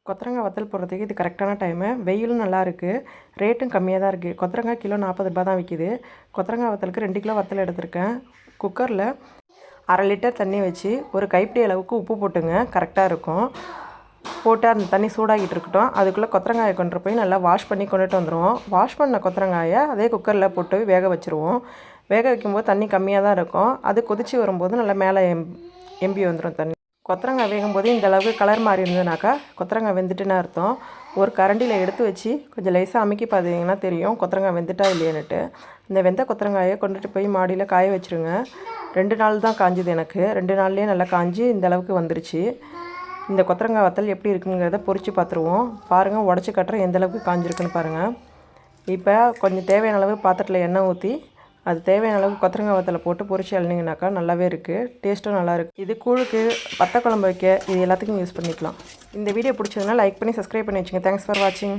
கொத்தரங்காய் வத்தல் போடுறதுக்கு இது கரெக்டான டைமு. வெயிலும் நல்லா இருக்குது, ரேட்டும் கம்மியாக தான் இருக்குது. கொத்தரங்காய் கிலோ 40 ரூபா தான் விற்கிது. கொத்தரங்காய் வத்தலுக்கு 2 கிலோ வத்தல் எடுத்திருக்கேன். குக்கரில் 1/2 லிட்டர் தண்ணி வச்சு ஒரு கைப்பிடி அளவுக்கு உப்பு போட்டுங்க, கரெக்டாக இருக்கும். போட்டு அந்த தண்ணி சூடாகிட்டு இருக்கட்டும். அதுக்குள்ளே கொத்தரங்காயை கொண்டு போய் நல்லா வாஷ் பண்ணி கொண்டுட்டு வந்துடுவோம். வாஷ் பண்ண கொத்தரங்காயை அதே குக்கரில் போட்டு வேக வச்சுருவோம். வேக வைக்கும்போது தண்ணி கம்மியாக தான் இருக்கும். அது கொதித்து வரும்போது நல்லா மேலே எம்பி வந்துடும் தண்ணி. கொத்தரங்காய் வேகும்போது இந்த அளவுக்கு கலர் மாறி இருந்ததுனாக்கா கொத்தரங்காய் வெந்துட்டுன்னு அர்த்தம். ஒரு கரண்டியில் எடுத்து வச்சு கொஞ்சம் லேசாக அமுக்கி பார்த்தீங்கன்னா தெரியும் கொத்தரங்காய் வெந்துட்டா இல்லையான்னுட்டு. இந்த வெந்த கொத்தரங்காயை கொண்டுட்டு போய் மாடியில் காய வச்சுருங்க. 2 நாள் தான் காஞ்சுது எனக்கு. 2 நாள்லேயே நல்லா காஞ்சி இந்த அளவுக்கு வந்துருச்சு. இந்த கொத்தரங்காய் வத்தல் எப்படி இருக்குங்கிறத பொரித்து பார்த்துருவோம். பாருங்கள், உடச்சி கட்டுற எந்த அளவுக்கு காஞ்சிருக்குன்னு பாருங்கள். இப்போ கொஞ்சம் தேவையான அளவு பாத்திரத்தில் எண்ணெய் ஊற்றி அது தேவையான அளவுக்கு கொத்தரங்காய் வத்தலை போட்டு பொரிச்சு அள்ளிங்கனாக்கா நல்லாவே இருக்குது. டேஸ்ட்டும் நல்லாயிருக்கு. இது கூழுக்கு, வத்த குழம்பு வைக்க, இது எல்லாத்துக்கும் யூஸ் பண்ணிக்கலாம். இந்த வீடியோ பிடிச்சதுன்னா லைக் பண்ணி சப்ஸ்கிரைப் பண்ணி வச்சுங்க. தேங்க்ஸ் ஃபார் வாட்சிங்.